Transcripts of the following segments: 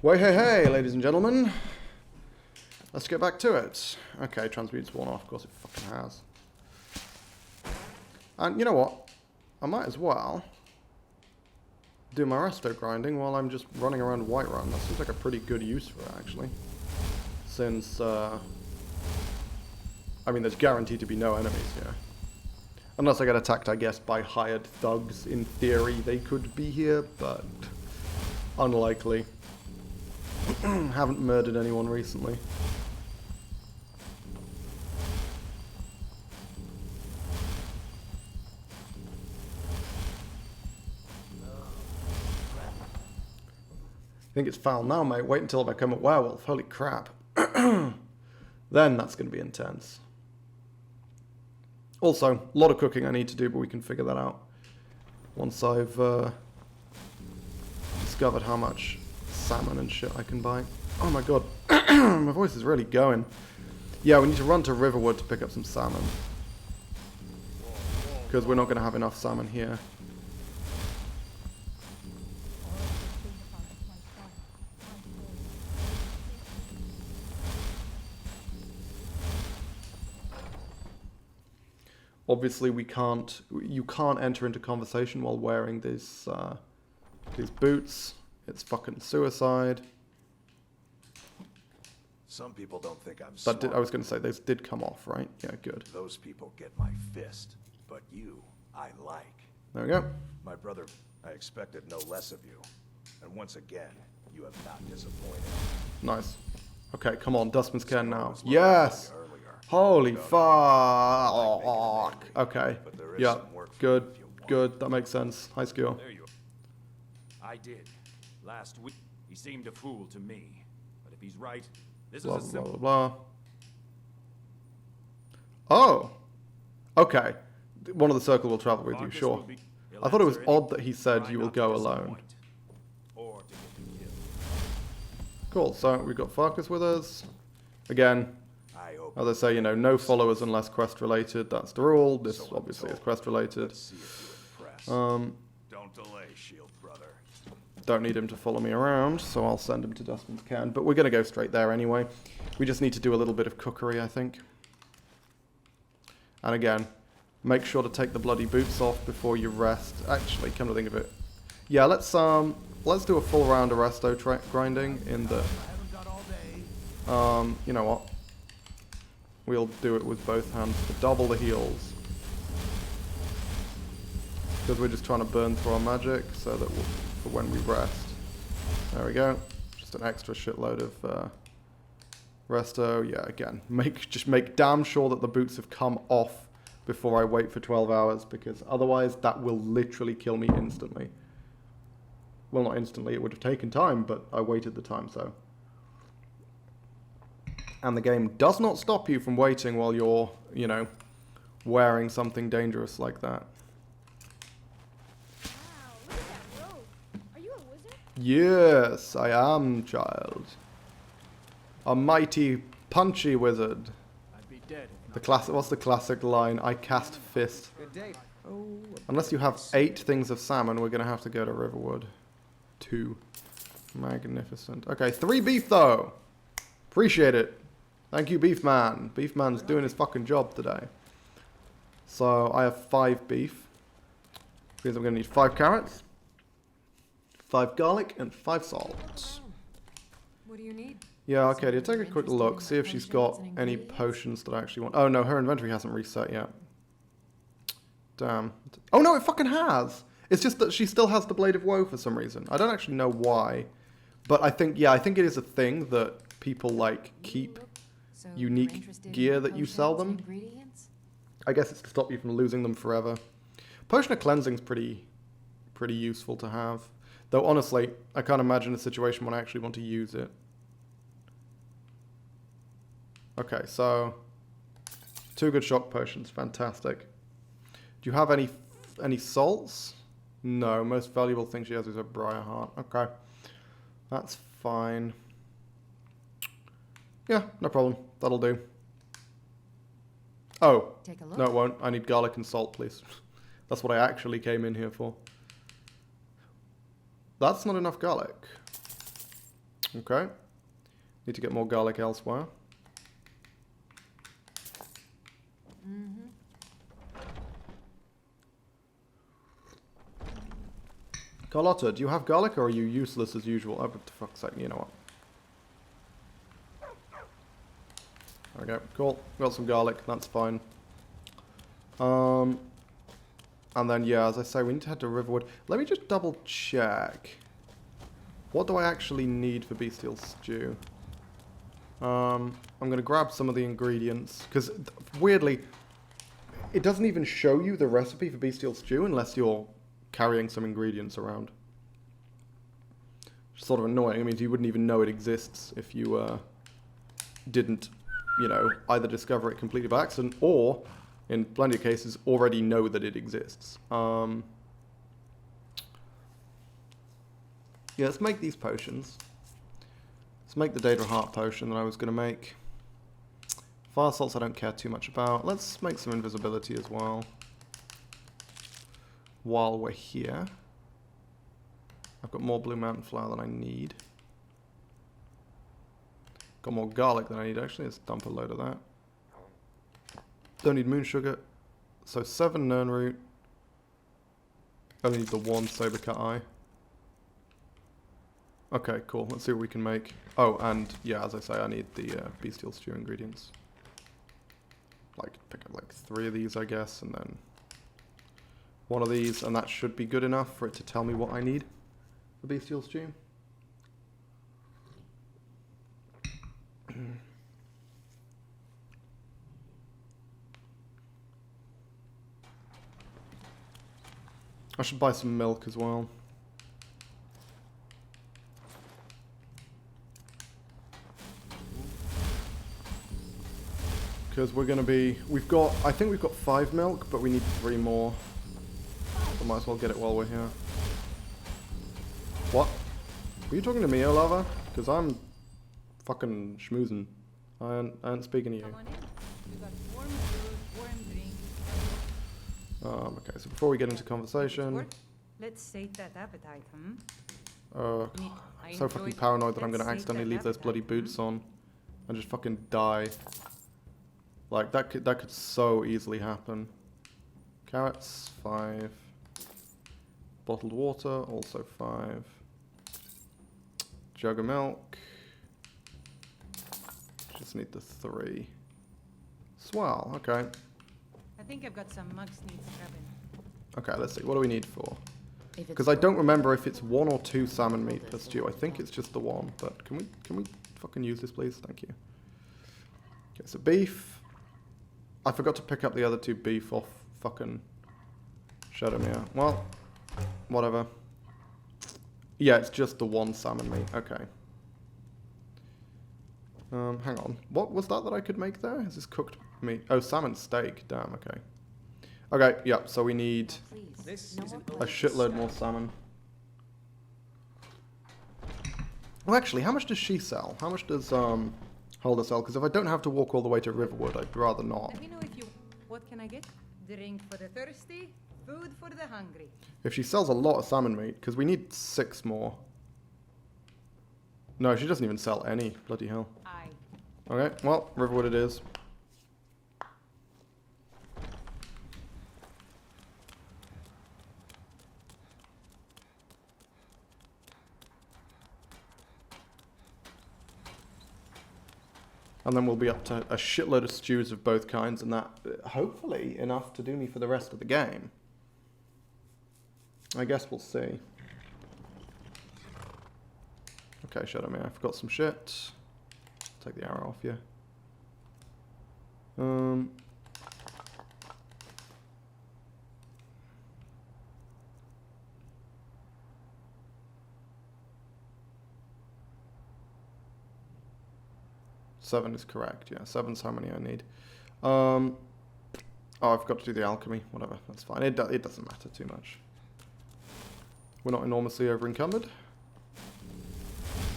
Way hey hey, ladies and gentlemen. Let's get back to it. Okay, transmute's worn off. Of course it fucking has. And you know what? I might as well do my resto grinding while I'm just running around Whiterun. That seems like a pretty good use for it, actually. Since, I mean, there's guaranteed to be no enemies here. Unless I get attacked, I guess, by hired thugs. In theory, they could be here, but unlikely. Haven't murdered anyone recently. I think it's foul now, mate. Wait until I become a werewolf. Holy crap. Then that's going to be intense. Also, a lot of cooking I need to do, but we can figure that out once I've discovered how much salmon and shit I can buy. Oh my god. My voice is really going. Yeah, we need to run to Riverwood to pick up some salmon. Because we're not going to have enough salmon here. Obviously, you can't enter into conversation while wearing these boots. It's fucking suicide. Some people don't think I'm smart. I was going to say, those did come off, right? Yeah, good. Those people get my fist, but you, I like. There we go. My brother, I expected no less of you. And once again, you have not disappointed. Nice. Okay, come on, Dustman's Cairn now. Yes! Holy fuck! Okay. Yeah, good. Good, that makes sense. High skill. There you are. I did. Last week, he seemed a fool to me. But if he's right, this Blah, is a blah, simple... blah, blah. Oh! Okay. One of the circle will travel with you, sure. I thought it was odd that he said you will go alone. Cool, so we've got Farkas with us. Again, as I say, you know, no followers unless quest related. That's the rule. This obviously is quest related. Don't delay, Shield brother. Don't need him to follow me around, so I'll send him to Dustman's Cairn. But we're going to go straight there anyway. We just need to do a little bit of cookery, I think. And again, make sure to take the bloody boots off before you rest. Actually, come to think of it, yeah, let's do a full round of resto grinding in the. You know what? We'll do it with both hands to double the heals. Because we're just trying to burn through our magic so that for when we rest. There we go. Just an extra shitload of resto. Yeah, again, just make damn sure that the boots have come off before I wait for 12 hours, because otherwise that will literally kill me instantly. Well, not instantly, it would have taken time, but I waited the time, so. And the game does not stop you from waiting while you're, you know, wearing something dangerous like that. Wow, look at that robe. Are you a wizard? Yes, I am, child. A mighty, punchy wizard. I'd be dead. What's the classic line? I cast fist. Good day. Unless you have 8 things of salmon, we're going to have to go to Riverwood. 2. Magnificent. Okay, 3 beef, though. Appreciate it. Thank you, Beef Man. Beef Man's doing his fucking job today. So, I have 5 beef. Because I'm going to need 5 carrots, 5 garlic, and 5 salt. What do you need? Yeah, okay, to take a quick look, see if she's got any potions that I actually want. Oh no, her inventory hasn't reset yet. Damn. Oh no, it fucking has! It's just that she still has the Blade of Woe for some reason. I don't actually know why. But I think, yeah, I think it is a thing that people, like, keep unique gear that you sell them. I guess it's to stop you from losing them forever. Potion of Cleansing's pretty useful to have. Though, honestly, I can't imagine a situation when I actually want to use it. Okay, so 2 good shock potions, fantastic. Do you have any salts? No, most valuable thing she has is a briar heart. Okay, that's fine. Yeah, no problem. That'll do. Oh, no it won't. I need garlic and salt, please. That's what I actually came in here for. That's not enough garlic. Okay. Need to get more garlic elsewhere. Carlotta, do you have garlic or are you useless as usual? Oh, but for fuck's sake, you know what? Okay, cool. Got some garlic, that's fine. And then, yeah, as I say, we need to head to Riverwood. Let me just double check. What do I actually need for bestial stew? I'm going to grab some of the ingredients, because weirdly, it doesn't even show you the recipe for bestial stew unless you're carrying some ingredients around. It's sort of annoying. It means you wouldn't even know it exists if you didn't, you know, either discover it completely by accident or, in plenty of cases, already know that it exists. Yeah, let's make these potions. Let's make the Daedra Heart potion that I was going to make. Fire salts I don't care too much about. Let's make some invisibility as well. While we're here. I've got more Blue Mountain Flower than I need. Got more garlic than I need actually. Let's dump a load of that. Don't need moon sugar. So 7 Nern root. Only need the 1 saber cut eye. Okay, cool. Let's see what we can make. Oh, and yeah, as I say, I need the bestial stew ingredients. Like, pick up like 3 of these, I guess, and then 1 of these, and that should be good enough for it to tell me what I need for bestial stew. I should buy some milk as well. Because we're going to be... I think we've got 5 milk, but we need 3 more. So might as well get it while we're here. What? Were you talking to me, Olava? Because I'm fucking schmoozing. I ain't speaking to you. Come on in. We got warm food, warm drink. Okay, so before we get into conversation... Let's sate that appetite, I'm I so fucking paranoid that I'm going to accidentally leave those bloody boots on. And just fucking die. Like, that could so easily happen. Carrots, 5. Bottled water, also 5. Jug of milk. Just need the 3. Swell, okay. I think I've got some mugs need scrubbing. Okay, let's see. What do we need for? Because I don't remember if it's 1 or 2 salmon meat per stew. I think it's just the 1, but can we fucking use this, please? Thank you. Okay, so beef. I forgot to pick up the other 2 beef off fucking Shadowmere. Well, whatever. Yeah, it's just the 1 salmon meat. Okay. Hang on. What was that I could make there? Is this cooked meat? Oh, salmon steak. Damn, okay. Okay, yeah, so we need a shitload more salmon. Well, actually, how much does she sell? How much does Holder sell? Because if I don't have to walk all the way to Riverwood, I'd rather not. Let me know if you... What can I get? Drink for the thirsty, food for the hungry. If she sells a lot of salmon meat, because we need 6 more. No, she doesn't even sell any. Bloody hell. Aye. Okay, well, Riverwood it is. And then we'll be up to a shitload of stews of both kinds, and that, hopefully, enough to do me for the rest of the game. I guess we'll see. Okay, Shadowmere, I forgot some shit. Take the arrow off you. Seven is correct, yeah. 7's how many I need. Oh, I forgot to do the alchemy. Whatever, that's fine. It doesn't matter too much. We're not enormously over-encumbered.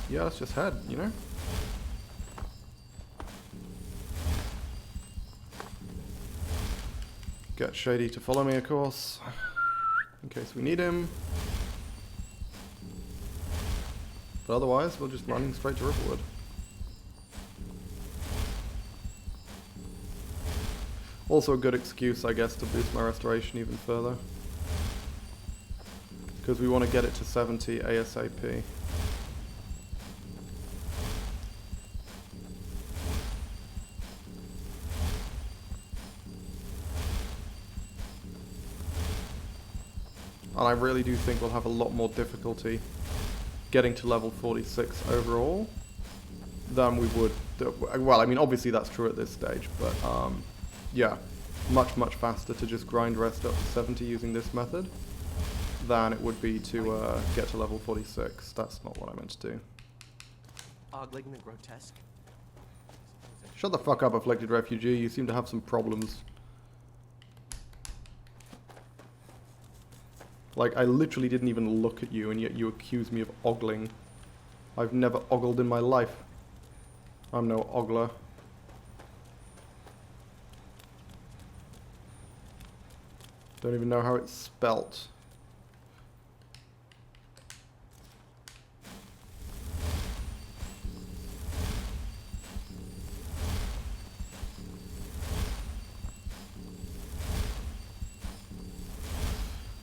Yeah, let's just head, you know? Get Shady to follow me, of course. In case we need him. But otherwise, we're just running straight to Riverwood. Also a good excuse, I guess, to boost my restoration even further. Because we want to get it to 70 ASAP. And I really do think we'll have a lot more difficulty getting to level 46 overall than we would. Well, I mean, obviously that's true at this stage, but yeah, much faster to just grind rest up to 70 using this method than it would be to get to level 46. That's not what I meant to do. Ogling the grotesque. Shut the fuck up, afflicted refugee. You seem to have some problems. Like, I literally didn't even look at you, and yet you accuse me of ogling. I've never ogled in my life. I'm no ogler. Don't even know how it's spelt.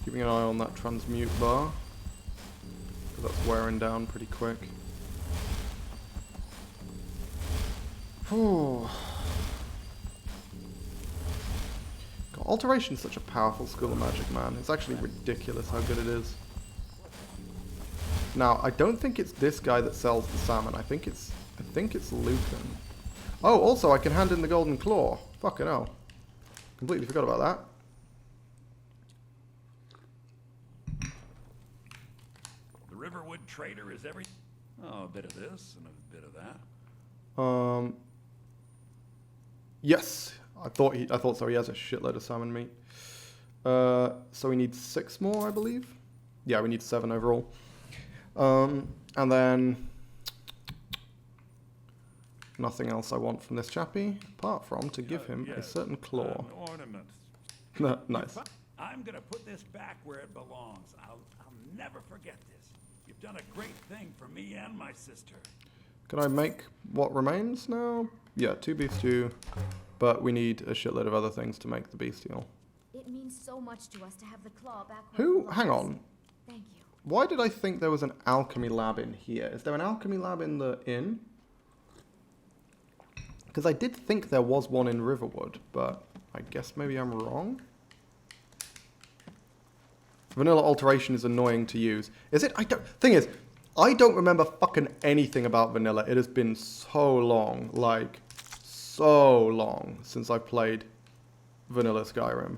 Keeping an eye on that transmute bar, because that's wearing down pretty quick. Whew. God, Alteration's such a powerful school of magic, man. It's actually ridiculous how good it is. Now, I don't think it's this guy that sells the salmon. I think it's Lucan. Oh, also I can hand in the golden claw. Fucking hell. Completely forgot about that. Riverwood trader is every... Oh, a bit of this and a bit of that. Yes, I thought so. He has a shitload of salmon meat. So we need 6 more, I believe. Yeah, we need 7 overall. And then nothing else I want from this chappie apart from to give him a certain claw. Ornament. Nice. I'm gonna put this back where it belongs. I'll never forget this. You've done a great thing for me and my sister. Can I make what remains now? Yeah, 2 beef stew, but we need a shitload of other things to make the bestial. It means so much to us to have the claw back where it Who? belongs. Hang on. Thank you. Why did I think there was an alchemy lab in here? Is there an alchemy lab in the inn? Because I did think there was one in Riverwood, but I guess maybe I'm wrong. Vanilla alteration is annoying to use. Is it? Thing is, I don't remember fucking anything about vanilla. It has been so long, like, so long since I played vanilla Skyrim.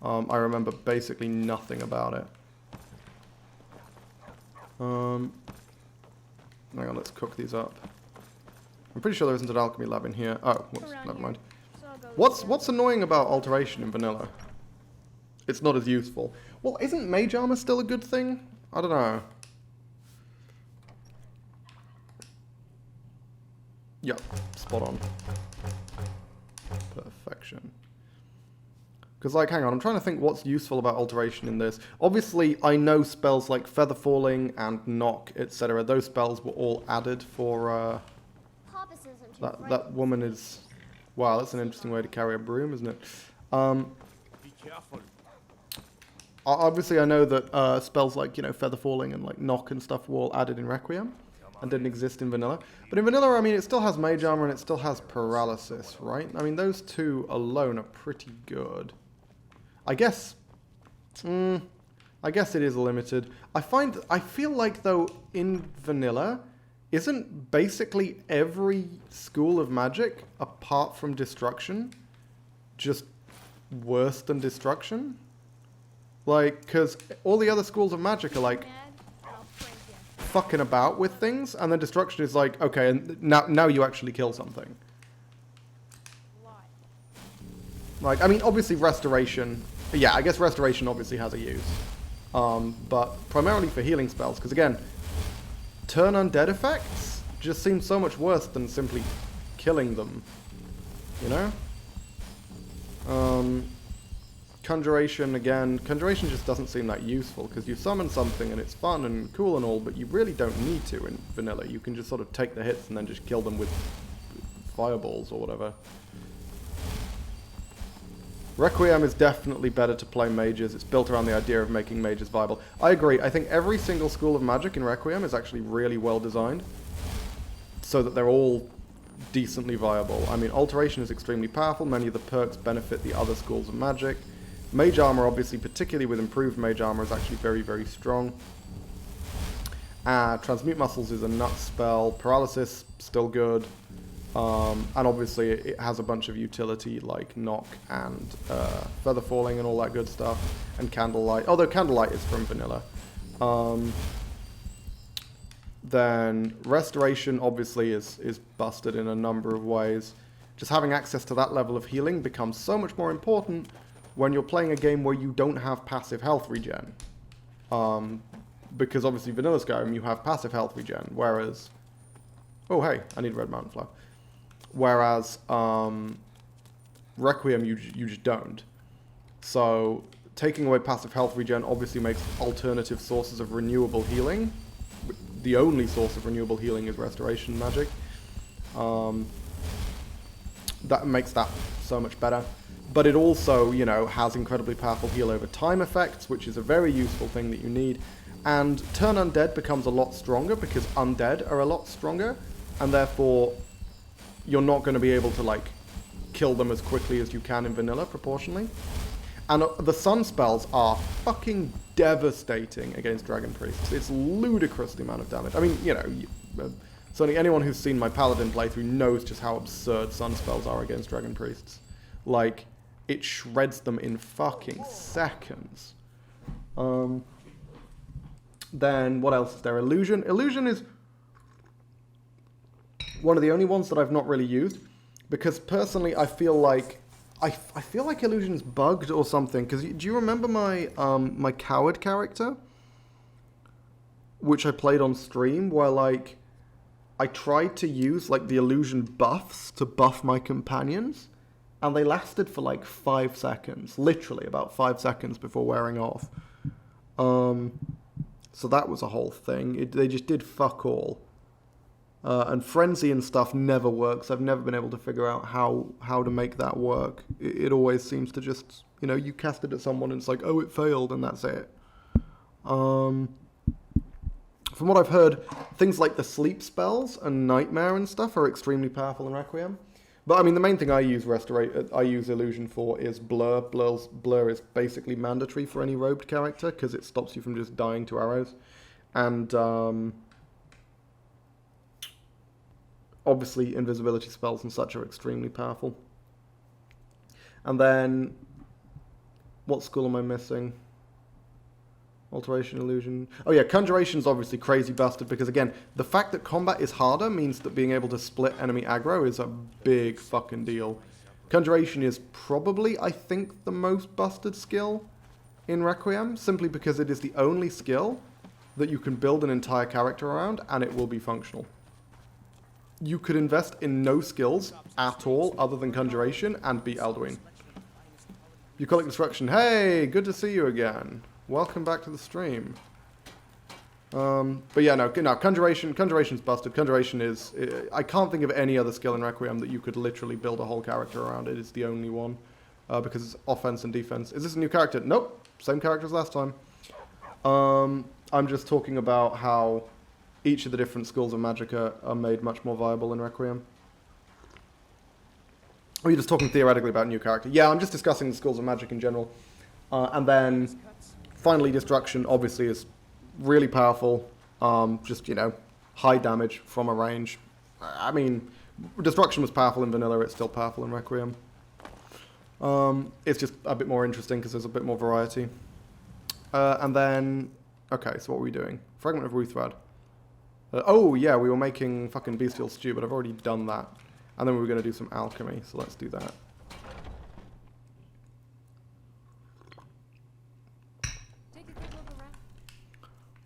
I remember basically nothing about it. Hang on, let's cook these up. I'm pretty sure there isn't an alchemy lab in here. Oh, whoops, never mind. So I'll go What's annoying about alteration in vanilla? It's not as useful. Well, isn't mage armor still a good thing? I don't know. Yeah, spot on. Perfection. Because, like, hang on, I'm trying to think what's useful about alteration in this. Obviously, I know spells like Feather Falling and Knock, etc. Those spells were all added for, Papa says I'm too that frightened. woman is... Wow, that's an interesting way to carry a broom, isn't it? Be careful. Obviously, I know that spells like, you know, Feather Falling and like Knock and stuff were all added in Requiem and didn't exist in Vanilla. But in Vanilla, I mean, it still has Mage Armor and it still has Paralysis, right? I mean, those two alone are pretty good. I guess it is limited. I feel like, though, in Vanilla, isn't basically every school of magic, apart from Destruction, just worse than Destruction? Like, because all the other schools of magic are like Mad? I'll prank you. fucking about with things, and then Destruction is like, okay, and now you actually kill something. Why? Like, I mean, obviously Restoration, yeah, I guess Restoration obviously has a use. But primarily for healing spells, because again, turn undead effects just seem so much worse than simply killing them, you know? Conjuration, again, Conjuration just doesn't seem that useful, because you summon something and it's fun and cool and all, but you really don't need to in vanilla. You can just sort of take the hits and then just kill them with fireballs or whatever. Requiem is definitely better to play mages. It's built around the idea of making mages viable. I agree. I think every single school of magic in Requiem is actually really well designed, so that they're all decently viable. I mean, Alteration is extremely powerful. Many of the perks benefit the other schools of magic. Mage Armor, obviously, particularly with improved Mage Armor, is actually very, very strong. Transmute Muscles is a nut spell. Paralysis, still good. And obviously it has a bunch of utility like Knock and Feather Falling and all that good stuff. And Candlelight, although Candlelight is from vanilla. Then Restoration obviously is busted in a number of ways. Just having access to that level of healing becomes so much more important when you're playing a game where you don't have passive health regen. Because obviously vanilla Skyrim you have passive health regen, whereas... Oh hey, I need Red Mountain Flower. Whereas Requiem you just don't. So taking away passive health regen obviously makes alternative sources of renewable healing. The only source of renewable healing is restoration magic. That makes that so much better. But it also, you know, has incredibly powerful heal over time effects, which is a very useful thing that you need. And Turn Undead becomes a lot stronger because undead are a lot stronger, and therefore you're not going to be able to, like, kill them as quickly as you can in vanilla, proportionally. And the sun spells are fucking devastating against Dragon Priests. It's ludicrous the amount of damage. I mean, you know, certainly anyone who's seen my Paladin playthrough knows just how absurd sun spells are against Dragon Priests. Like, it shreds them in fucking seconds. Then, what else is there? Illusion. Illusion is one of the only ones that I've not really used, because personally I feel like I feel like Illusion's bugged or something. Because do you remember my my Coward character, which I played on stream, where like I tried to use like the Illusion buffs to buff my companions, and they lasted for like 5 seconds, literally about 5 seconds before wearing off. So that was a whole thing. They just did fuck all. And Frenzy and stuff never works. I've never been able to figure out how to make that work. It always seems to just, you know, you cast it at someone and it's like, oh, it failed, and that's it. From what I've heard, things like the sleep spells and Nightmare and stuff are extremely powerful in Requiem. But I mean, the main thing I use Illusion for is Blur. Blur is basically mandatory for any robed character because it stops you from just dying to arrows. And obviously invisibility spells and such are extremely powerful. And then, what school am I missing? Alteration, Illusion. Oh yeah, Conjuration's obviously crazy busted because, again, the fact that combat is harder means that being able to split enemy aggro is a big fucking deal. Conjuration is probably, I think, the most busted skill in Requiem, simply because it is the only skill that you can build an entire character around and it will be functional. You could invest in no skills at all other than Conjuration and beat Alduin. Bucolic Destruction. Hey, good to see you again. Welcome back to the stream. But yeah, no, Conjuration's busted. Conjuration is... I can't think of any other skill in Requiem that you could literally build a whole character around. It is the only one. Because it's offense and defense. Is this a new character? Nope. Same character as last time. I'm just talking about how each of the different schools of magic are made much more viable in Requiem. Or you're just talking theoretically about a new character? Yeah, I'm just discussing the schools of magic in general. And then... Finally, Destruction obviously is really powerful. Just, you know, high damage from a range. I mean, Destruction was powerful in Vanilla, it's still powerful in Requiem. It's just a bit more interesting because there's a bit more variety. And then, okay, so what were we doing? Fragment of Ruthvad. Oh yeah, we were making fucking bestial stew, but I've already done that. And then we were going to do some alchemy, so let's do that.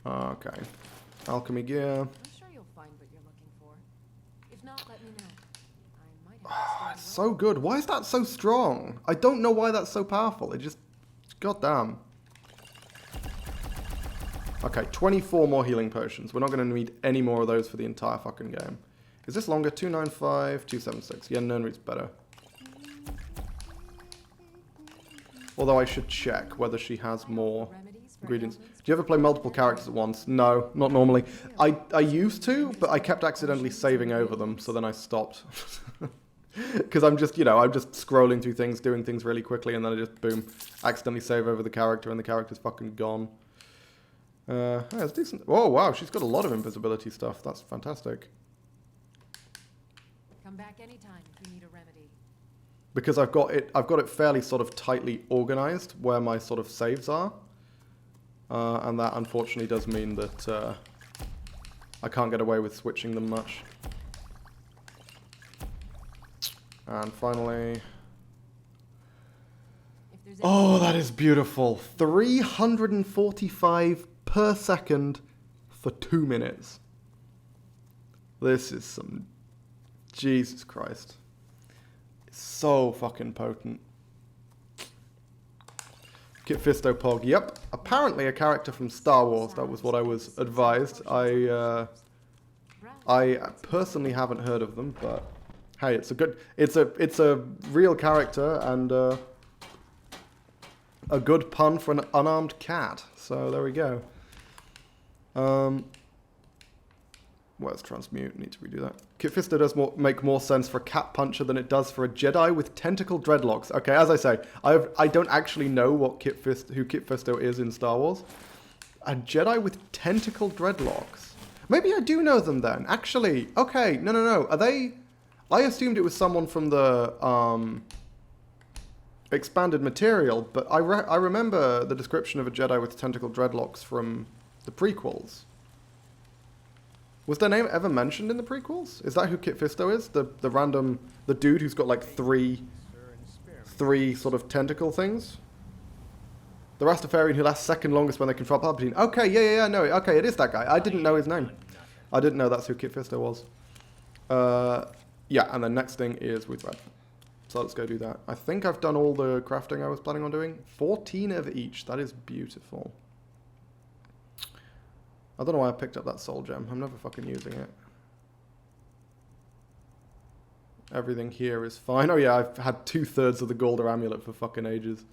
Okay. Alchemy gear. I'm sure you'll find what you're looking for. If not, let me know. I might have It's so good. Why is that so strong? I don't know why that's so powerful. It just God damn. Okay, 24 more healing potions. We're not going to need any more of those for the entire fucking game. Is this longer? 295, 276. Yeah, Nernreit's better. Although I should check whether she has more ingredients. Do you ever play multiple characters at once? No, not normally. I used to, but I kept accidentally saving over them, so then I stopped. Because I'm just, you know, I'm just scrolling through things, doing things really quickly, and then I just, boom, accidentally save over the character, and the character's fucking gone. Yeah, it's decent. Oh, wow, she's got a lot of invisibility stuff. That's fantastic. Come back anytime if you need a remedy. Because I've got it fairly sort of tightly organized where my sort of saves are. And that unfortunately does mean that I can't get away with switching them much. And finally... Oh, that is beautiful. 345 per second for 2 minutes. This is some... Jesus Christ. It's so fucking potent. Kit Fisto Pog. Yep. Apparently a character from Star Wars. That was what I was advised. I personally haven't heard of them, but hey, it's a real character and a good pun for an unarmed cat. So there we go. Where's transmute? Need to redo that. Kit Fisto does make more sense for a cat puncher than it does for a Jedi with tentacle dreadlocks. Okay, as I say, I don't actually know what who Kit Fisto is in Star Wars. A Jedi with tentacle dreadlocks. Maybe I do know them then. Actually, okay, no. Are they? I assumed it was someone from the expanded material, but I remember the description of a Jedi with tentacle dreadlocks from the prequels. Was their name ever mentioned in the prequels? Is that who Kit Fisto is? The dude who's got like three sort of tentacle things? The Rastafarian who lasts second longest when they control Palpatine. Okay, yeah, no, okay, it is that guy. I didn't know his name. I didn't know that's who Kit Fisto was. Yeah, and the next thing is with red. So let's go do that. I think I've done all the crafting I was planning on doing. 14 of each. That is beautiful. I don't know why I picked up that soul gem. I'm never fucking using it. Everything here is fine. Oh yeah, I've had 2/3 of the Golder Amulet for fucking ages.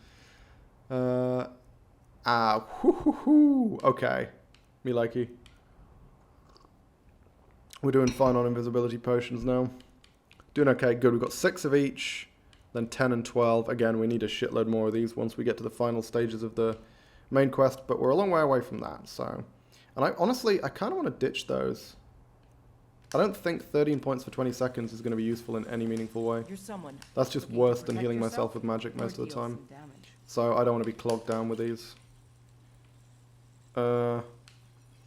Okay. Me likey. We're doing fine on invisibility potions now. Doing okay, good. We've got 6 of each, then 10 and 12. Again, we need a shitload more of these once we get to the final stages of the main quest, but we're a long way away from that, so... And I kind of want to ditch those. I don't think 13 points for 20 seconds is going to be useful in any meaningful way. You're someone. That's just worse than healing myself with magic most of the time. So I don't want to be clogged down with these.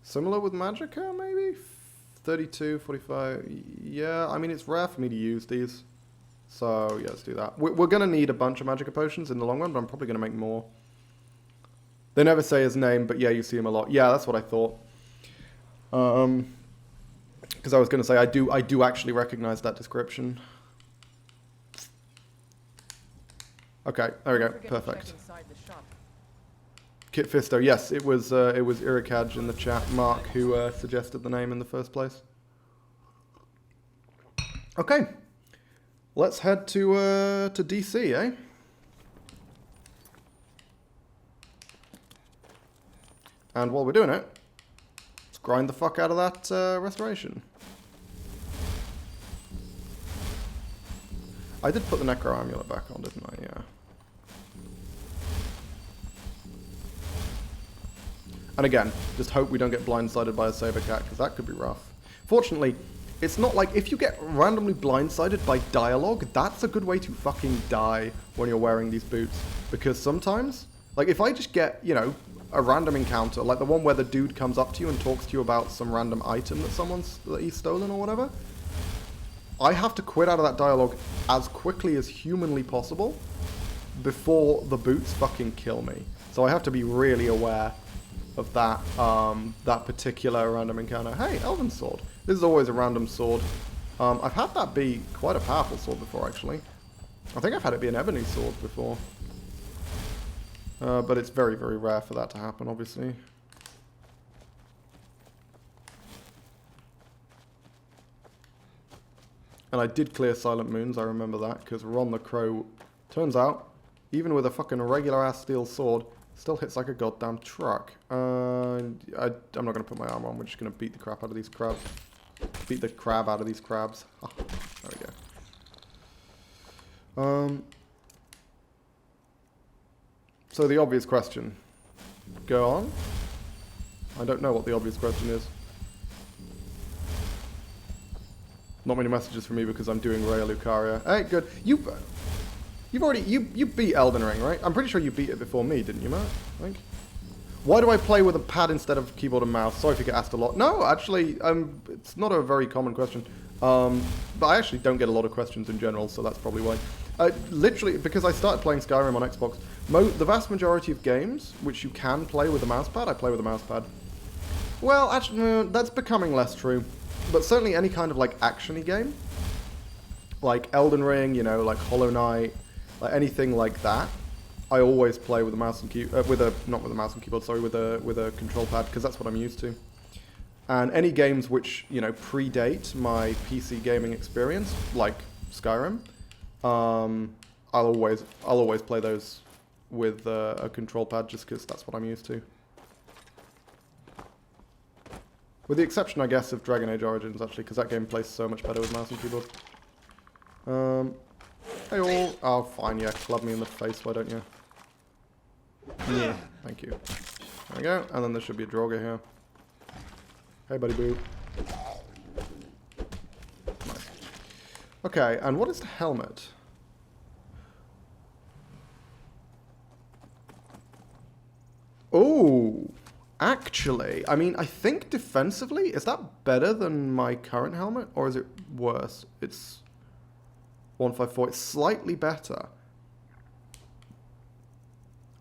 Similar with Magicka, maybe? 32, 45... Yeah, I mean, it's rare for me to use these. So, yeah, let's do that. We're going to need a bunch of Magicka potions in the long run, but I'm probably going to make more. They never say his name, but yeah, you see him a lot. Yeah, that's what I thought. Because I was going to say, I do actually recognize that description. Okay, there we go. Perfect. Kit Fisto, yes, it was Irikaj in the chat, Mark, who suggested the name in the first place. Okay, let's head to DC, eh? And while we're doing it, let's grind the fuck out of that restoration. I did put the Necro Amulet back on, didn't I? Yeah. And again, just hope we don't get blindsided by a Saber Cat, because that could be rough. Fortunately, it's not like if you get randomly blindsided by dialogue, that's a good way to fucking die when you're wearing these boots. Because sometimes, like if I just get, you know, a random encounter, like the one where the dude comes up to you and talks to you about some random item that he's stolen or whatever, I have to quit out of that dialogue as quickly as humanly possible before the boots fucking kill me. So I have to be really aware of that that particular random encounter. Hey, Elven Sword. This is always a random sword. I've had that be quite a powerful sword before, actually. I think I've had it be an ebony sword before. But it's very, very rare for that to happen, obviously. And I did clear Silent Moons, I remember that, because Ron the Crow, turns out, even with a fucking regular-ass steel sword, still hits like a goddamn truck. I'm not going to put my armor on, we're just going to beat the crap out of these crabs. Beat the crab out of these crabs. Oh, there we go. So the obvious question. Go on. I don't know what the obvious question is. Not many messages for me because I'm doing Raya Lucaria. Hey, good. You've already you beat Elden Ring, right? I'm pretty sure you beat it before me, didn't you, Matt? I think. Why do I play with a pad instead of keyboard and mouse? Sorry if you get asked a lot. No, actually, it's not a very common question. But I actually don't get a lot of questions in general, so that's probably why. Literally, because I started playing Skyrim on Xbox, the vast majority of games which you can play with a mouse pad, I play with a mouse pad. Well, actually, no, that's becoming less true. But certainly any kind of, like, action-y game, like Elden Ring, you know, like Hollow Knight, like anything like that, I always play with a mouse and keyboard, not with a mouse and keyboard, sorry, with a control pad, because that's what I'm used to. And any games which, you know, predate my PC gaming experience, like Skyrim, I'll always play those with a control pad, just because that's what I'm used to. With the exception, I guess, of Dragon Age Origins, actually, because that game plays so much better with mouse and keyboard. Hey all. Oh, fine, yeah. Club me in the face, why don't you? Yeah, thank you. There we go. And then there should be a Draugr here. Hey, buddy boo. Nice. Okay, and what is the helmet? Oh, actually, I mean, I think defensively, is that better than my current helmet, or is it worse? It's 154. It's slightly better.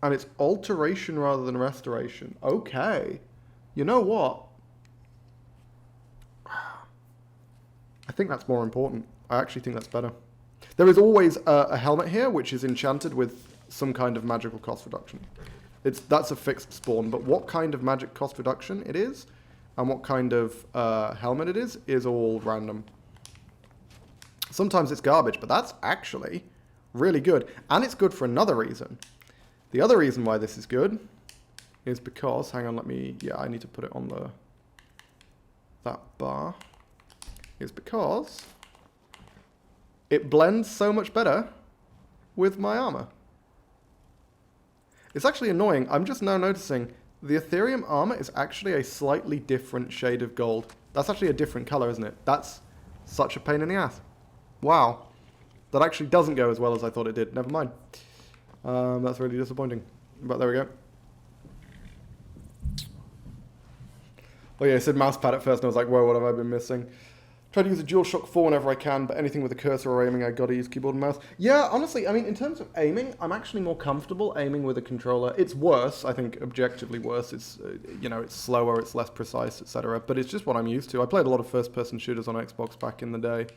And it's alteration rather than restoration. Okay. You know what? I think that's more important. I actually think that's better. There is always a helmet here, which is enchanted with some kind of magical cost reduction. That's a fixed spawn, but what kind of magic cost reduction it is, and what kind of helmet it is all random. Sometimes it's garbage, but that's actually really good. And it's good for another reason. The other reason why this is good is because, hang on, I need to put it on that bar. Is because it blends so much better with my armor. It's actually annoying. I'm just now noticing the Ethereum armor is actually a slightly different shade of gold. That's actually a different color, isn't it? That's such a pain in the ass. Wow. That actually doesn't go as well as I thought it did. Never mind. That's really disappointing. But there we go. Oh yeah, I said mousepad at first and I was like, whoa, what have I been missing? Try to use a DualShock 4 whenever I can, but anything with a cursor or aiming, I gotta use keyboard and mouse. Yeah, honestly, I mean, in terms of aiming, I'm actually more comfortable aiming with a controller. It's worse, I think, objectively worse. It's, you know, it's slower, it's less precise, etc. But it's just what I'm used to. I played a lot of first-person shooters on Xbox back in the day.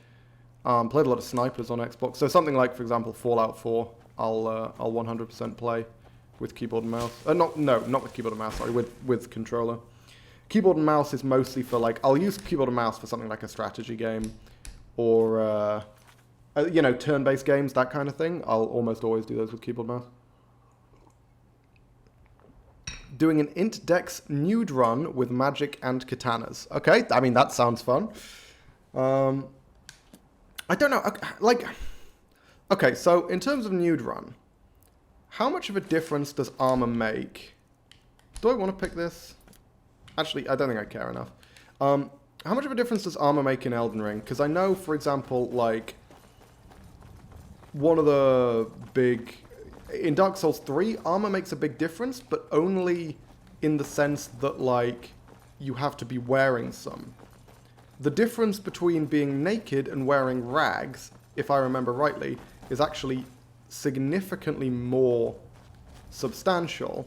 Played a lot of snipers on Xbox. So something like, for example, Fallout 4, I'll 100% play with keyboard and mouse. Not with keyboard and mouse, sorry, with controller. Keyboard and mouse is mostly for, like, I'll use keyboard and mouse for something like a strategy game or, you know, turn-based games, that kind of thing. I'll almost always do those with keyboard and mouse. Doing an int dex nude run with magic and katanas. Okay, I mean, that sounds fun. I don't know, like, okay, so in terms of nude run, how much of a difference does armor make? Do I want to pick this? Actually, I don't think I care enough. How much of a difference does armor make in Elden Ring? Because I know, for example, like, one of the big... In Dark Souls 3, armor makes a big difference, but only in the sense that, like, you have to be wearing some. The difference between being naked and wearing rags, if I remember rightly, is actually significantly more substantial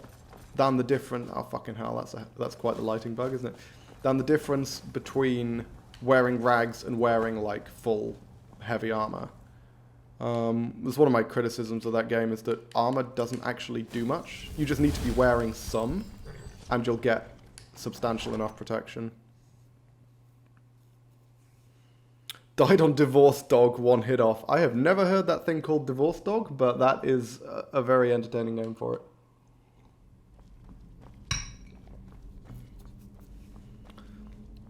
than the difference... Oh, fucking hell, that's quite the lighting bug, isn't it? Than the difference between wearing rags and wearing, like, full heavy armor. That's one of my criticisms of that game, is that armor doesn't actually do much. You just need to be wearing some, and you'll get substantial enough protection. Died on Divorce Dog, one hit off. I have never heard that thing called Divorce Dog, but that is a very entertaining name for it.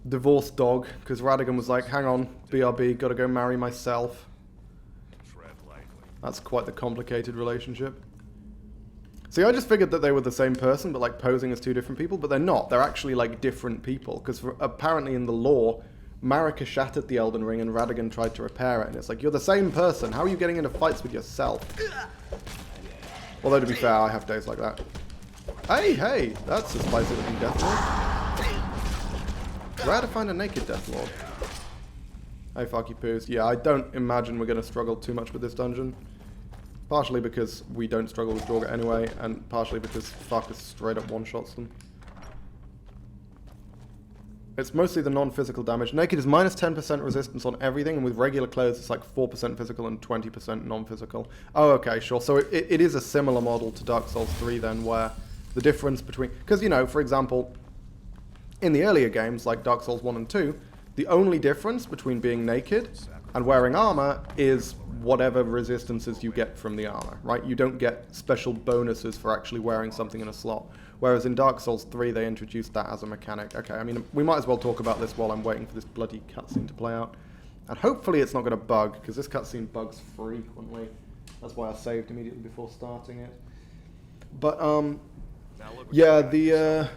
Divorce Dog, because Radigan was like, hang on, BRB, gotta go marry myself. Tread lightly. That's quite the complicated relationship. See, I just figured that they were the same person, but like posing as two different people, but they're not. They're actually like different people, because apparently in the lore, Marika shattered the Elden Ring and Radigan tried to repair it, and it's like, you're the same person, how are you getting into fights with yourself? Although to be fair, I have days like that. Hey, that's a spicy looking Deathlord. Rare to find a naked Deathlord. Hey, fucky poos. Yeah, I don't imagine we're going to struggle too much with this dungeon. Partially because we don't struggle with Jorga anyway, and partially because Fuck straight up one-shots them. It's mostly the non-physical damage. Naked is minus 10% resistance on everything, and with regular clothes it's like 4% physical and 20% non-physical. Oh, okay, sure. So it is a similar model to Dark Souls 3 then, where the difference between... Because, you know, for example, in the earlier games, like Dark Souls 1 and 2, the only difference between being naked and wearing armor is whatever resistances you get from the armor, right? You don't get special bonuses for actually wearing something in a slot. Whereas in Dark Souls 3, they introduced that as a mechanic. Okay, I mean, we might as well talk about this while I'm waiting for this bloody cutscene to play out. And hopefully it's not going to bug, because this cutscene bugs frequently. That's why I saved immediately before starting it. But, yeah, the,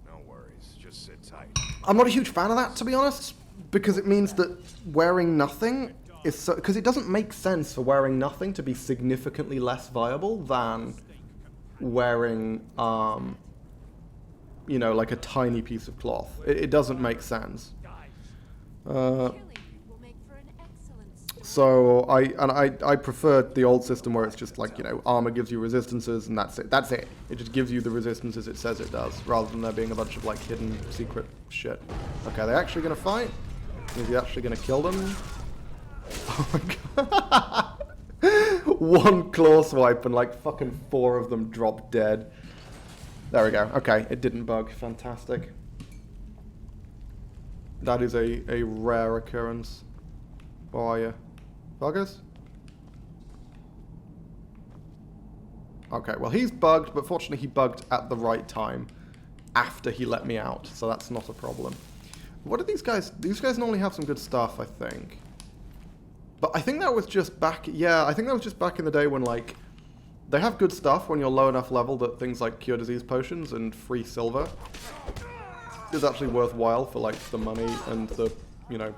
No worries, just sit tight. I'm not a huge fan of that, to be honest, because it means that wearing nothing is so... Because it doesn't make sense for wearing nothing to be significantly less viable than wearing, you know, like a tiny piece of cloth. It doesn't make sense. So I prefer the old system where it's just like, you know, armor gives you resistances and that's it. That's it. It just gives you the resistances it says it does, rather than there being a bunch of like hidden secret shit. Okay, are they actually gonna fight? Is he actually gonna kill them? Oh my god. One claw swipe and like fucking 4 of them drop dead. There we go. Okay, it didn't bug. Fantastic. That is a rare occurrence. Where are you? Buggers? Okay, well he's bugged, but fortunately he bugged at the right time. After he let me out, so that's not a problem. What are these guys? These guys normally have some good stuff, I think. But I think that was just back... Yeah, I think that was just back in the day when, like... They have good stuff when you're low enough level that things like cure disease potions and free silver is actually worthwhile for, like, the money and the, you know,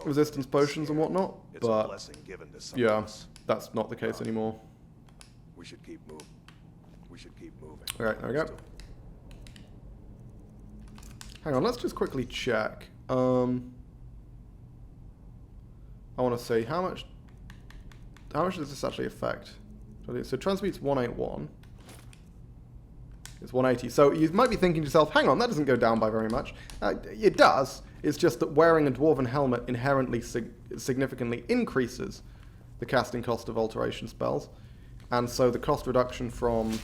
resistance potions and whatnot. It's a blessing given to someone yeah, else. that's not the case anymore. We should keep moving. We should keep moving. Alright, there we go. Hang on, let's just quickly check. I want to see how much does this actually affect? So transmute's 181. It's 180. So you might be thinking to yourself, hang on, that doesn't go down by very much. It does. It's just that wearing a dwarven helmet inherently significantly increases the casting cost of alteration spells. And so the cost reduction from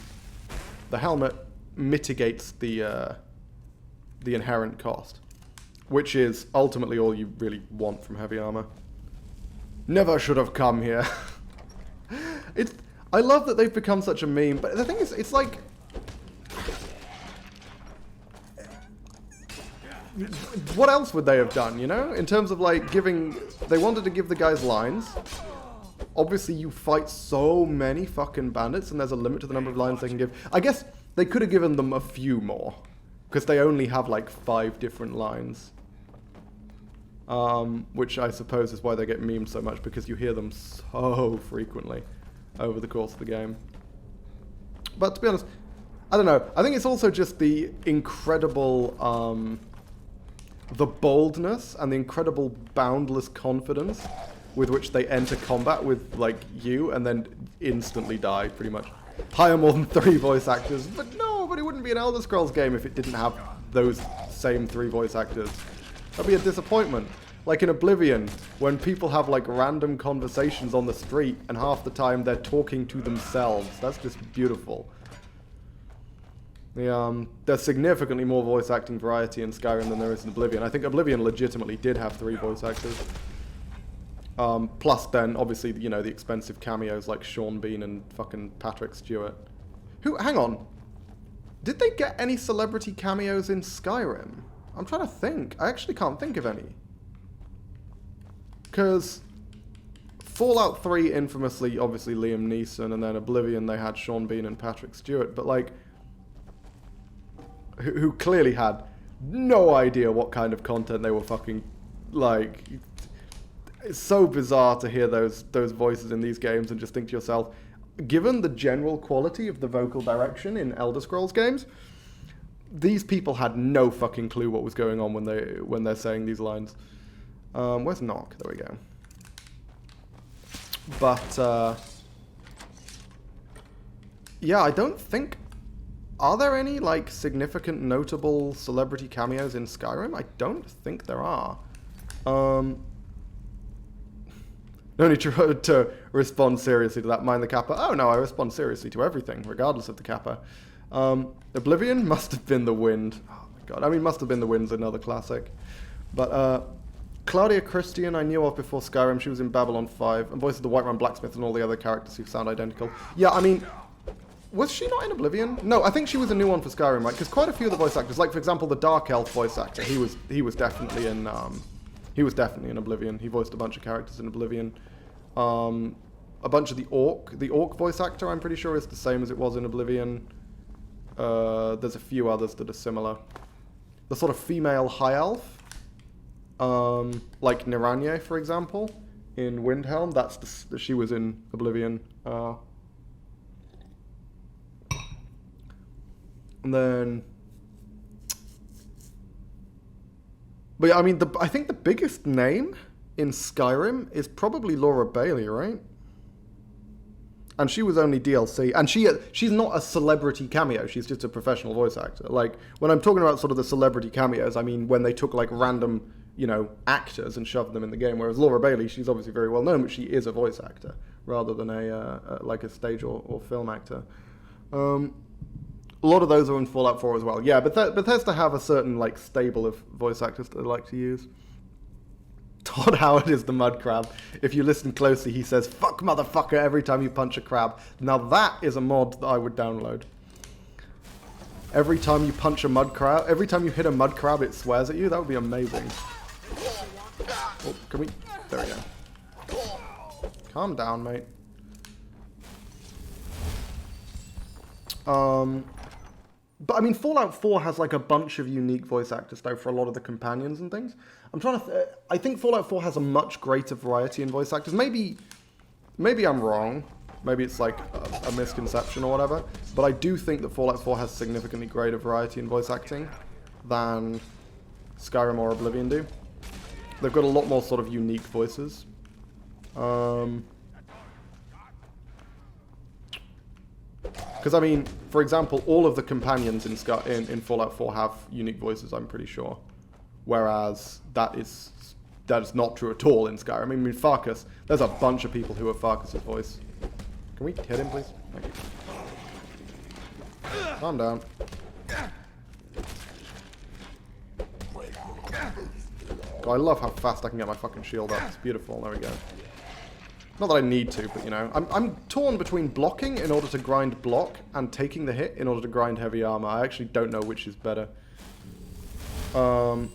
the helmet mitigates the inherent cost, which is ultimately all you really want from heavy armor. Never should have come here. I love that they've become such a meme, but the thing is, it's like... What else would they have done, you know? In terms of, like, giving... They wanted to give the guys lines. Obviously, you fight so many fucking bandits, and there's a limit to the number of lines they can give. I guess they could have given them a few more, because they only have, like, 5 different lines. Which I suppose is why they get memed so much, because you hear them so frequently over the course of the game. But to be honest, I don't know. I think it's also just the incredible, the boldness and the incredible boundless confidence with which they enter combat with, like, you and then instantly die, pretty much. Hire more than 3 voice actors. But no, but it wouldn't be an Elder Scrolls game if it didn't have those same 3 voice actors. That'd be a disappointment. Like in Oblivion, when people have like random conversations on the street and half the time they're talking to themselves. That's just beautiful. There's significantly more voice acting variety in Skyrim than there is in Oblivion. I think Oblivion legitimately did have 3 voice actors. Plus then, obviously, you know, the expensive cameos like Sean Bean and fucking Patrick Stewart. Hang on. Did they get any celebrity cameos in Skyrim? I'm trying to think. I actually can't think of any. Because Fallout 3 infamously, obviously Liam Neeson, and then Oblivion they had Sean Bean and Patrick Stewart, but like, who clearly had no idea what kind of content they were fucking, like, it's so bizarre to hear those voices in these games and just think to yourself, given the general quality of the vocal direction in Elder Scrolls games, these people had no fucking clue what was going on when they're saying these lines. Where's Knock? There we go. But, yeah, I don't think... Are there any, like, significant, notable celebrity cameos in Skyrim? I don't think there are. No need to respond seriously to that. Mind the Kappa. Oh, no, I respond seriously to everything, regardless of the Kappa. Oblivion must have been the Wind. Oh, my God. I mean, must have been the Wind's another classic. But, Claudia Christian I knew of before Skyrim. She was in Babylon 5 and voices the White Man Blacksmith and all the other characters who sound identical. Yeah, I mean... Was she not in Oblivion? No, I think she was a new one for Skyrim, right? Because quite a few of the voice actors, like for example the Dark Elf voice actor, he was definitely in Oblivion. He voiced a bunch of characters in Oblivion. A bunch of the Orc voice actor, I'm pretty sure is the same as it was in Oblivion. There's a few others that are similar. The sort of female high elf, like Niranye, for example, in Windhelm. She was in Oblivion. And then, but yeah, I mean, I think the biggest name in Skyrim is probably Laura Bailey, right? And she was only DLC, and she's not a celebrity cameo. She's just a professional voice actor. Like when I'm talking about sort of the celebrity cameos, I mean when they took like random, you know, actors and shoved them in the game. Whereas Laura Bailey, she's obviously very well known, but she is a voice actor rather than like a stage or film actor. A lot of those are in Fallout 4 as well. Yeah, but Bethesda have a certain like stable of voice actors that they like to use. Todd Howard is the mud crab. If you listen closely, he says, "Fuck motherfucker," every time you punch a crab. Now that is a mod that I would download. Every time you punch a mud crab, every time you hit a mud crab, it swears at you. That would be amazing. Oh, can we? There we go. Calm down, mate. But I mean, Fallout 4 has like a bunch of unique voice actors though for a lot of the companions and things. I'm trying to. I think Fallout 4 has a much greater variety in voice actors. Maybe I'm wrong. Maybe it's like a misconception or whatever. But I do think that Fallout 4 has significantly greater variety in voice acting than Skyrim or Oblivion do. They've got a lot more sort of unique voices. Because, I mean, for example, all of the companions in Fallout 4 have unique voices, I'm pretty sure. Whereas that is not true at all in Skyrim. I mean, Farkas, there's a bunch of people who are Farkas' voice. Can we hit him, please? Thank you. Calm down. God, I love how fast I can get my fucking shield up. It's beautiful. There we go. Not that I need to, but you know, I'm torn between blocking in order to grind block and taking the hit in order to grind heavy armor. I actually don't know which is better. I'm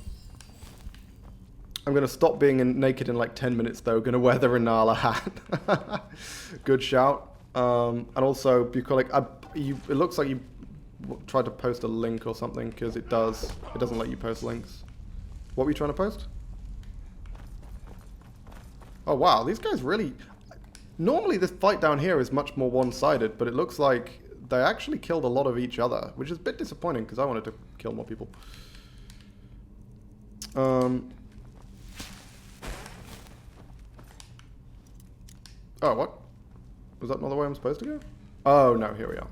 gonna stop being naked in like 10 minutes though. Gonna wear the Renala hat. Good shout. And also bucolic. It looks like you tried to post a link or something because it doesn't let you post links. What were you trying to post? Oh wow, these guys really... Normally this fight down here is much more one-sided, but it looks like they actually killed a lot of each other, which is a bit disappointing because I wanted to kill more people. Oh, what? Was that not the way I'm supposed to go? Oh, no, here we are.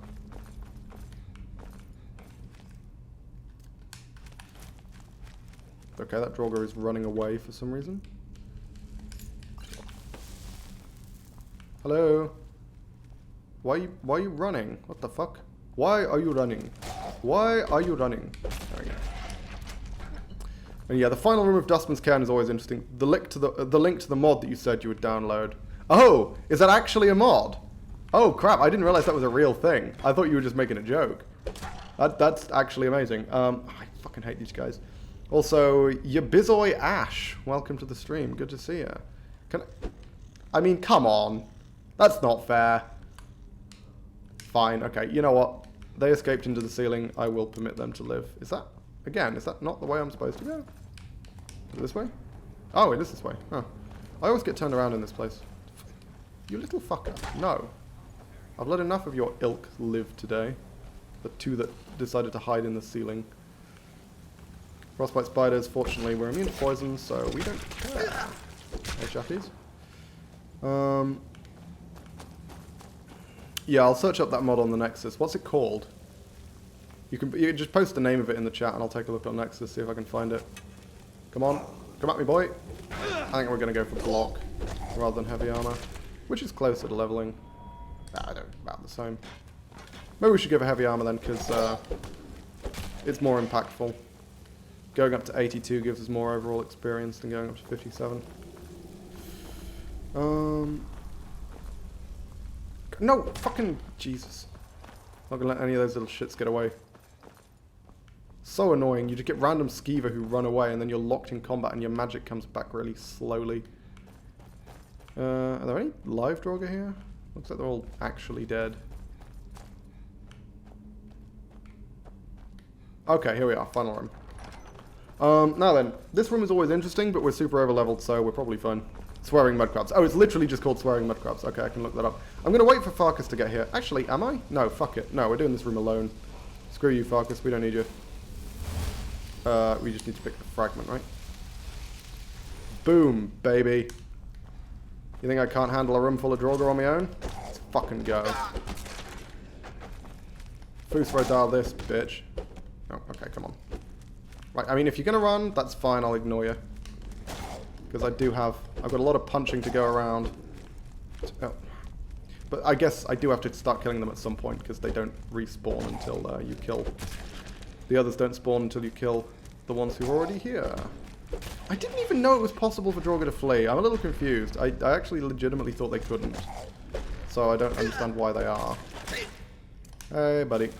Okay, that Draugr is running away for some reason. Hello? Why are you running? What the fuck? Why are you running? Why are you running? There we go. And yeah, the final room of Dustman's Cairn is always interesting. The link to the mod that you said you would download. Oh, is that actually a mod? Oh crap! I didn't realize that was a real thing. I thought you were just making a joke. That's actually amazing. I fucking hate these guys. Also, Yabizoy Ash, welcome to the stream. Good to see you. I mean, come on. That's not fair. Fine. Okay. You know what? They escaped into the ceiling. I will permit them to live. Is that not the way I'm supposed to go? Is it this way? Oh, it is this way. Huh. I always get turned around in this place. You little fucker. No. I've let enough of your ilk live today. The two that decided to hide in the ceiling. Frostbite spiders, fortunately, we're immune to poison, so we don't care. Hey, chappies. Yeah, I'll search up that mod on the Nexus. What's it called? You can just post the name of it in the chat and I'll take a look on Nexus, see if I can find it. Come on. Come at me, boy. I think we're going to go for block rather than heavy armor, which is closer to leveling. I don't, about the same. Maybe we should go for heavy armor then, because it's more impactful. Going up to 82 gives us more overall experience than going up to 57. No! Fucking Jesus. Not gonna let any of those little shits get away. So annoying. You just get random skeever who run away and then you're locked in combat and your magic comes back really slowly. Are there any live Draugr here? Looks like they're all actually dead. Okay, here we are. Final room. Now then. This room is always interesting, but we're super over-leveled, so we're probably fine. Swearing Mudcrabs. Oh, it's literally just called Swearing Mudcrabs. Okay, I can look that up. I'm going to wait for Farkas to get here. Actually, am I? No, fuck it. No, we're doing this room alone. Screw you, Farkas. We don't need you. We just need to pick the fragment, right? Boom, baby. You think I can't handle a room full of Draugr on my own? Let's fucking go. Fusrodal this, bitch. Oh, okay, come on. Right, I mean, if you're going to run, that's fine. I'll ignore you. Because I've got a lot of punching to go around. Oh. But I guess I do have to start killing them at some point, because they don't respawn until you kill. The others don't spawn until you kill the ones who are already here. I didn't even know it was possible for Draugr to flee. I'm a little confused. I actually legitimately thought they couldn't. So I don't understand why they are. Hey, buddy.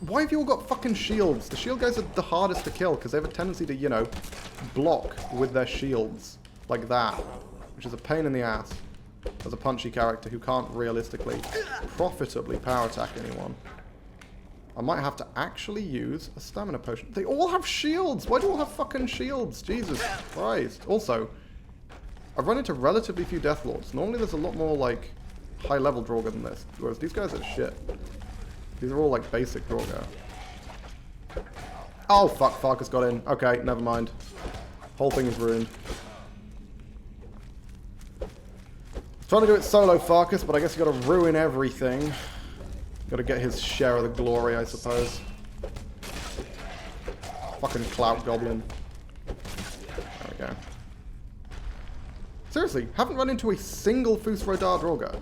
Why have you all got fucking shields? The shield guys are the hardest to kill because they have a tendency to, you know, block with their shields. Like that. Which is a pain in the ass. As a punchy character who can't realistically, profitably power attack anyone. I might have to actually use a stamina potion. They all have shields! Why do you all have fucking shields? Jesus Christ. Also, I've run into relatively few Deathlords. Normally there's a lot more, like, high-level Draugr than this. Whereas these guys are shit. These are all, like, basic Draugr. Oh, fuck. Farkas got in. Okay, never mind. Whole thing is ruined. Trying to do it solo, Farkas, but I guess you gotta ruin everything. Gotta get his share of the glory, I suppose. Fucking clout goblin. There we go. Seriously, haven't run into a single Fusrodar Draugr.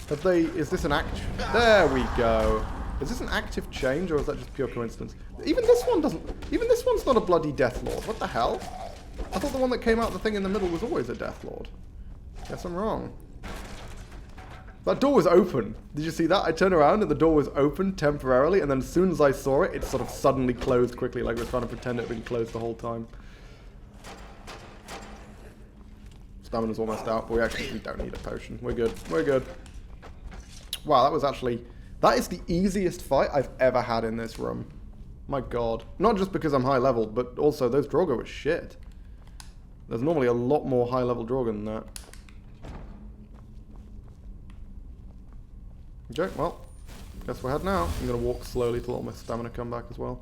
Have they... Is this an act... There we go. Is this an active change, or is that just pure coincidence? Even this one doesn't... Even this one's not a bloody Deathlord. What the hell? I thought the one that came out the thing in the middle was always a Deathlord. Guess I'm wrong. That door was open. Did you see that? I turned around and the door was open temporarily, and then as soon as I saw it, it sort of suddenly closed quickly, like we're trying to pretend it had been closed the whole time. Stamina's almost out, but we don't need a potion. We're good. We're good. Wow, that was actually... That is the easiest fight I've ever had in this room. My god. Not just because I'm high leveled, but also those Draugr were shit. There's normally a lot more high level Draugr than that. Okay, well, guess we're heading out. I'm going to walk slowly to let all my stamina come back as well.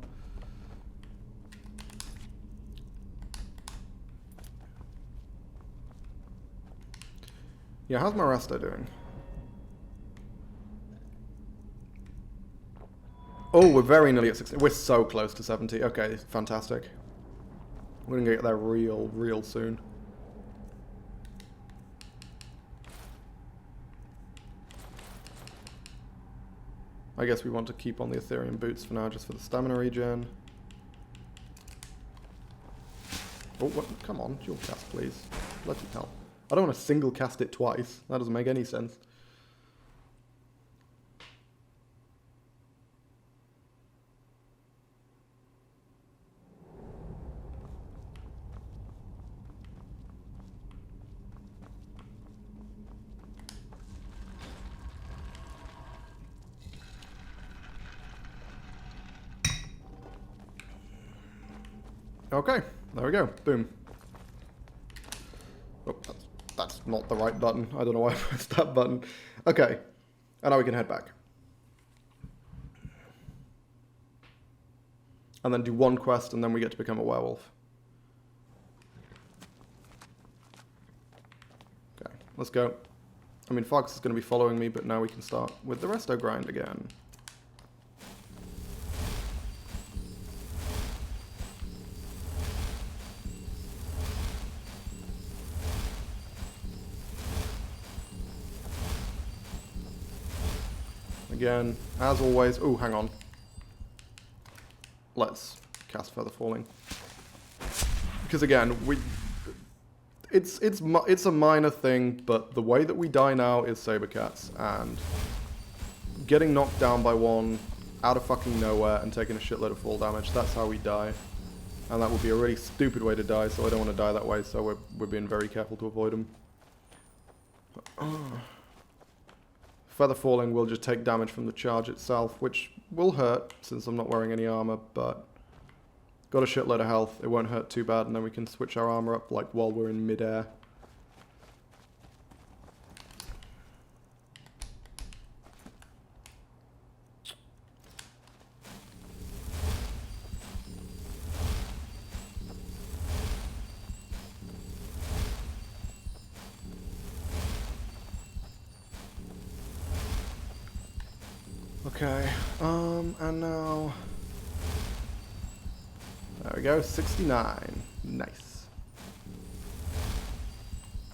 Yeah, how's my resto doing? Oh, we're very nearly at 60. We're so close to 70. Okay, fantastic. We're gonna get there real soon. I guess we want to keep on the Ethereum boots for now, just for the stamina regen. Oh, what? Come on, dual cast, please. Bloody hell. I don't want to single cast it twice. That doesn't make any sense. Okay, there we go. Boom. Oh, that's not the right button. I don't know why I pressed that button. Okay, and now we can head back. And then do one quest, and then we get to become a werewolf. Okay, let's go. I mean, Fox is going to be following me, but now we can start with the resto grind again. Again, as always. Oh, hang on. Let's cast Feather Falling. Because again, it's a minor thing, but the way that we die now is Sabercats, and getting knocked down by one out of fucking nowhere and taking a shitload of fall damage, that's how we die. And that would be a really stupid way to die, so I don't want to die that way, so we're being very careful to avoid them. Feather Falling will just take damage from the charge itself, which will hurt since I'm not wearing any armor, but got a shitload of health. It won't hurt too bad, and then we can switch our armor up like while we're in midair. Okay, and now, there we go, 69, nice.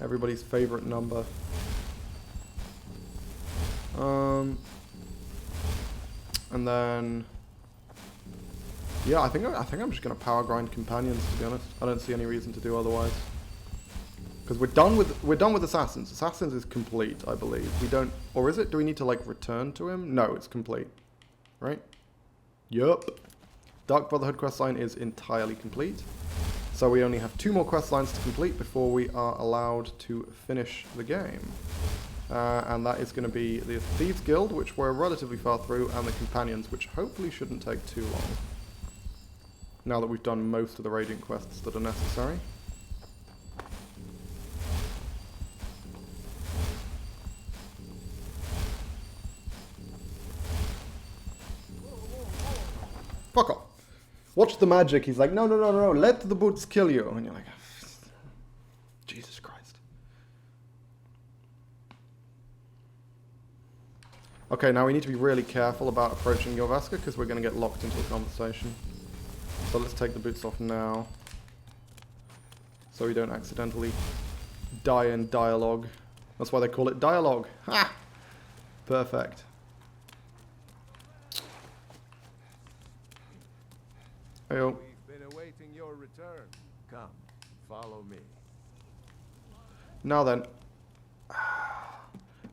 Everybody's favorite number. And then, yeah, I think I'm just gonna power grind companions, to be honest. I don't see any reason to do otherwise. Because we're done with Assassins. Assassins is complete, I believe. We don't, or is it? Do we need to like return to him? No, it's complete. Right? Yup. Dark Brotherhood questline is entirely complete. So we only have 2 more quest lines to complete before we are allowed to finish the game. And that is going to be the Thieves Guild, which we're relatively far through, and the Companions, which hopefully shouldn't take too long. Now that we've done most of the Radiant quests that are necessary. Fuck off. Watch the magic. He's like, no, let the boots kill you. And you're like, Jesus Christ. Okay, now we need to be really careful about approaching Jorvaska because we're going to get locked into a conversation. So let's take the boots off now. So we don't accidentally die in dialogue. That's why they call it dialogue. Ha! Perfect. Heyo. We've been awaiting your return. Come, follow me. Now then,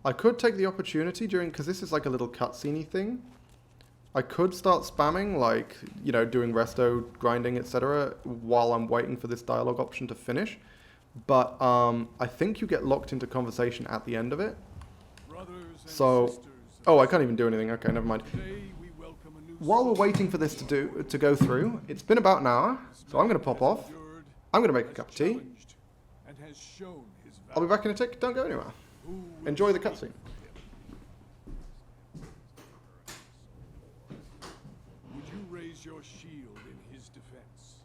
I could take the opportunity during, because this is like a little cutscene-y thing. I could start spamming, like, you know, doing resto, grinding, etc. while I'm waiting for this dialogue option to finish. But I think you get locked into conversation at the end of it. So, oh, I can't even do anything. Okay, never mind. While we're waiting for this to go through, it's been about an hour, so I'm going to pop off. I'm going to make a cup of tea. I'll be back in a tick. Don't go anywhere. Enjoy the cutscene. Would you raise your shield in his defense?